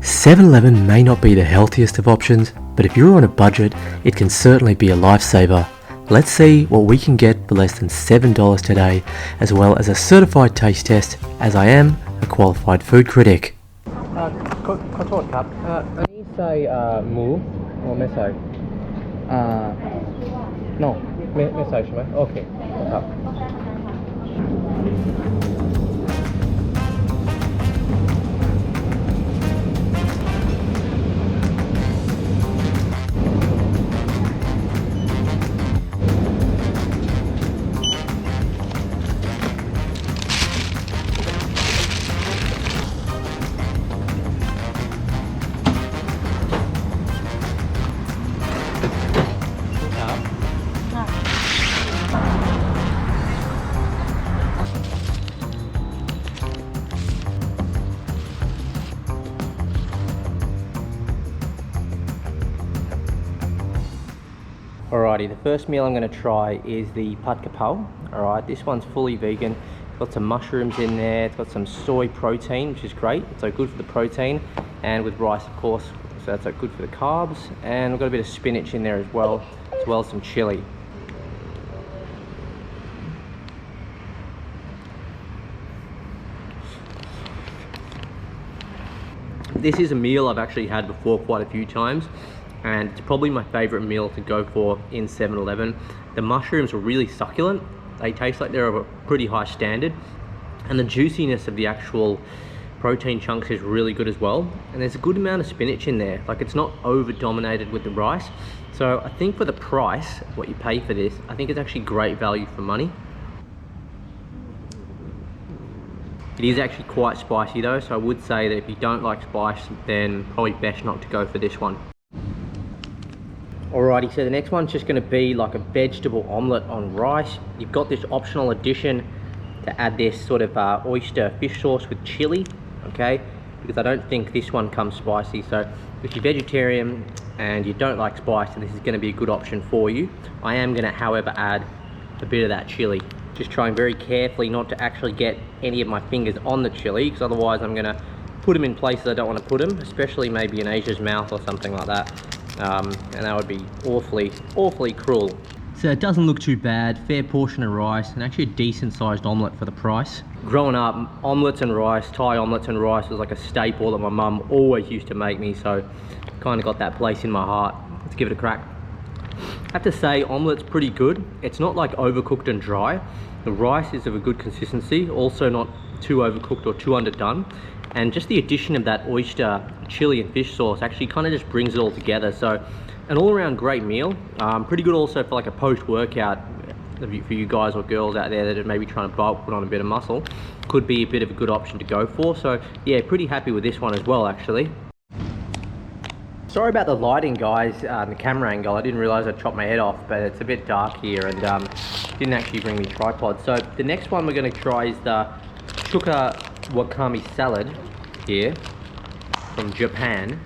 7-Eleven may not be the healthiest of options, but if you're on a budget, it can certainly be a lifesaver. Let's see what we can get for less than $7 today, as well as a certified taste test, as I am a qualified food critic. ขอโทษครับอันนี้ใส่หมูอ๋อไม่ใส่no ไม่ใส่ใช่ไหมโอเคครับ Alrighty, the first meal I'm going to try is the pad kapao. Alright, this one's fully vegan. It's got some mushrooms in there, it's got some soy protein, which is great. It's so good for the protein, and with rice, of course. So that's good for the carbs. And we've got a bit of spinach in there as well as some chili. This is a meal I've actually had before quite a few times, and it's probably my favorite meal to go for in 7-Eleven. The mushrooms are really succulent. They taste like they're of a pretty high standard, and the juiciness of the actual protein chunks is really good as well. And there's a good amount of spinach in there. Like, it's not over dominated with the rice. So I think for the price, what you pay for this, I think it's actually great value for money. It is actually quite spicy though, so I would say that if you don't like spice, then probably best not to go for this one. Alrighty, so the next one's just going to be like a vegetable omelette on rice. You've got this optional addition to add this sort of oyster fish sauce with chili, okay? Because I don't think this one comes spicy. So if you're vegetarian and you don't like spice, this is going to be a good option for you. I am going to, however, add a bit of that chili. Just trying very carefully not to actually get any of my fingers on the chili, because otherwise I'm going to put them in places I don't want to put them, especially maybe in Asia's mouth or something like that. And that would be awfully cruel. So it doesn't look too bad. Fair portion of rice, and actually a decent sized omelette for the price. Growing up, omelettes and rice, Thai omelettes and rice was like a staple that my mum always used to make me, so kind of got that place in my heart. Let's give it a crack. I have to say, omelette's pretty good. It's not like overcooked and dry. The rice is of a good consistency, also not too overcooked or too underdone. And just the addition of that oyster, chili and fish sauce actually kind of just brings it all together. So an all-around great meal. Pretty good also for like a post-workout for you guys or girls out there that are maybe trying to bulk, put on a bit of muscle. Could be a bit of a good option to go for. So yeah, pretty happy with this one as well, actually. Sorry about the lighting, guys, the camera angle. I didn't realize I'd chopped my head off, but it's a bit dark here and didn't actually bring me tripod. So the next one we're going to try is the chuka wakame salad here from Japan.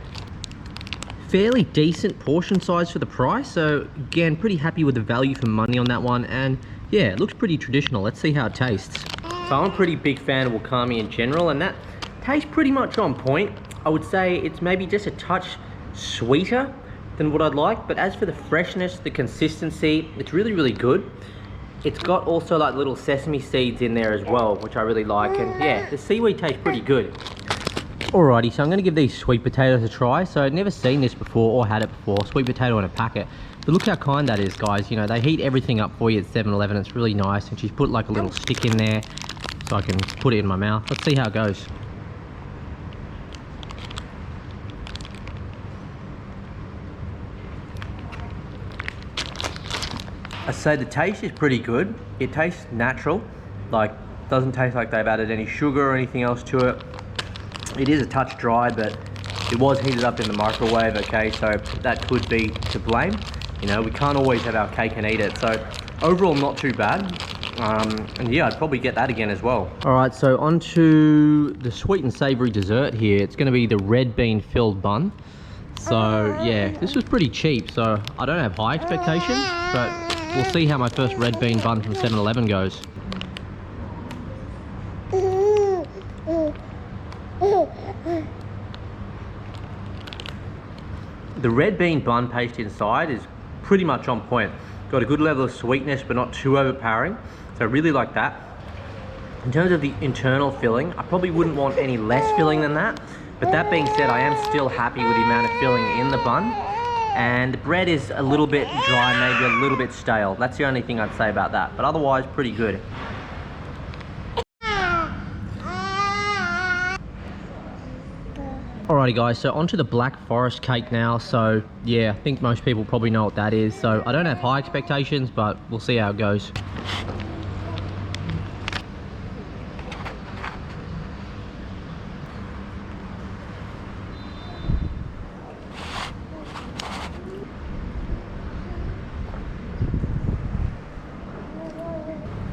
Fairly decent portion size for the price, so again, pretty happy with the value for money on that one. And yeah, it looks pretty traditional. Let's see how it tastes. So I'm a pretty big fan of wakame in general, and that tastes pretty much on point. I would say it's maybe just a touch sweeter than what I'd like, but as for the freshness, the consistency, it's really good. It's got also like little sesame seeds in there as well, which I really like, and yeah, the seaweed tastes pretty good. Alrighty, so I'm going to give these sweet potatoes a try. So I'd never seen this before or had it before, sweet potato in a packet. But look how kind that is, guys. You know, they heat everything up for you at 7-Eleven. It's really nice, and she's put like a little stick in there so I can put it in my mouth. Let's see how it goes. I say the taste is pretty good. It tastes natural, like doesn't taste like they've added any sugar or anything else to it. It is a touch dry, but it was heated up in the microwave, okay, so that could be to blame. You know, we can't always have our cake and eat it, so overall not too bad. And yeah, I'd probably get that again as well. Alright, so on to the sweet and savoury dessert here. It's going to be the red bean filled bun. So yeah, this was pretty cheap, so I don't have high expectations, but we'll see how my first red bean bun from 7-Eleven goes. The red bean bun paste inside is pretty much on point. Got a good level of sweetness but not too overpowering, so I really like that. In terms of the internal filling, I probably wouldn't want any less filling than that, but that being said, I am still happy with the amount of filling in the bun, and the bread is a little bit dry, maybe a little bit stale. That's the only thing I'd say about that, but otherwise pretty good. Alrighty guys, so onto the Black Forest cake now. So yeah, I think most people probably know what that is. So I don't have high expectations, but we'll see how it goes.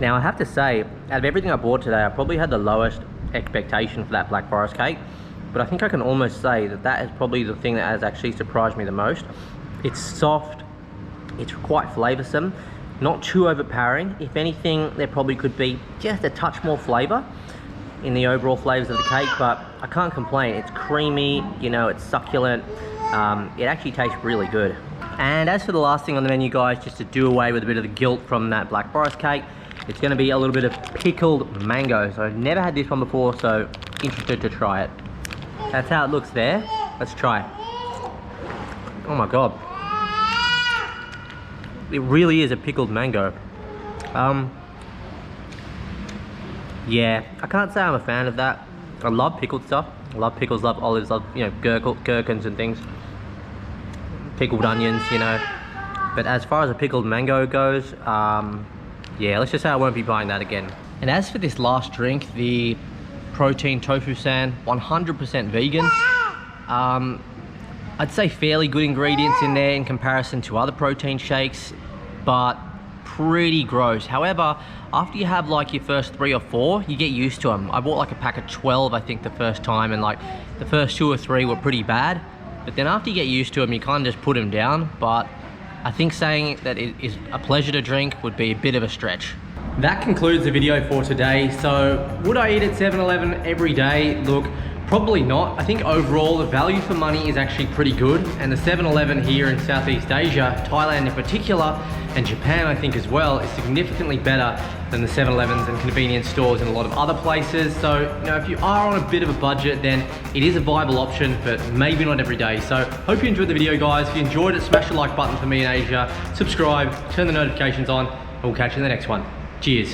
Now I have to say, out of everything I bought today, I probably had the lowest expectation for that Black Forest cake. But I think I can almost say that that is probably the thing that has actually surprised me the most. It's soft, it's quite flavoursome, not too overpowering. If anything, there probably could be just a touch more flavour in the overall flavours of the cake, but I can't complain. It's creamy, you know, it's succulent. It actually tastes really good. And as for the last thing on the menu, guys, just to do away with a bit of the guilt from that Black Forest cake, it's going to be a little bit of pickled mango. So I've never had this one before, so interested to try it. That's how it looks there. Let's try it. Oh my god. It really is a pickled mango. Yeah, I can't say I'm a fan of that. I love pickled stuff. I love pickles, love olives, love, you know, gherkins and things. Pickled onions, you know. But as far as a pickled mango goes, yeah, let's just say I won't be buying that again. And as for this last drink, the protein tofu san, 100% vegan. I'd say fairly good ingredients in there in comparison to other protein shakes, but pretty gross. However, after you have like your first 3 or 4, you get used to them. I bought like a pack of 12, I think, the first time, and like the first 2 or 3 were pretty bad. But then after you get used to them, you kind of just put them down. But I think saying that it is a pleasure to drink would be a bit of a stretch. That concludes the video for today. So would I eat at 7-Eleven every day? Look, probably not. I think overall the value for money is actually pretty good, and the 7-Eleven here in Southeast Asia, Thailand in particular, and Japan I think as well, is significantly better than the 7-Elevens and convenience stores in a lot of other places. So, you know, if you are on a bit of a budget, then it is a viable option, but maybe not every day. So hope you enjoyed the video, guys. If you enjoyed it, smash the like button for me in Asia, subscribe, turn the notifications on, and we'll catch you in the next one. Cheers.